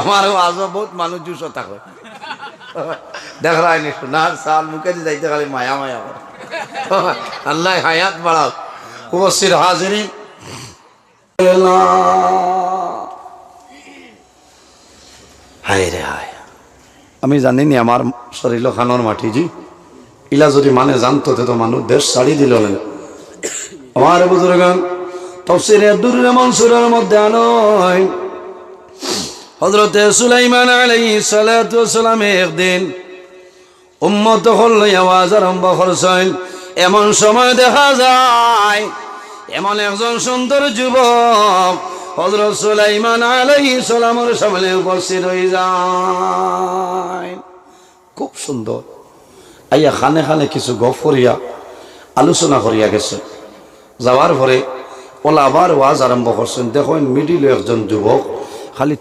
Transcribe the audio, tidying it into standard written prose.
আমার আজও বহুত মানুষ জুসো থাকে দেখলাই নি সোনার সাল মুখে দিয়ে যাইতে খালি মায়া মায়া করে আল্লাহ হায়াত বাড়াও উপস্থিত হাজিরিন হায় রে হায় আমি জানিনি আমার শরীর খানোর মাটি জি ইলা যদি মানে জানতো তো মানুষ দেশ ছাড়ি দিল না আমার বুজুর্গান তাফসীরে দুররে মনসুরের মধ্যে আনয় হযরতে সুলাইমান আলাইহিস সালাতু ওয়াস সালাম একদিন উম্মত হল আওয়াজ আরম্ভ করছেন এমন সময় দেখা যায় এমন একজন সুন্দর যুবক হযরত সুলাইমান আলাইহিস সালামের সামনে উপস্থিত হয়ে যায় খুব সুন্দর আইয়া খানে খানে কিছু গপ করিয়া আলোচনা করিয়া গেছে যাওয়ার পরে ওলা আবার ওয়াজ আরম্ভ করছেন দেখুন মিডিল একজন যুবক খালি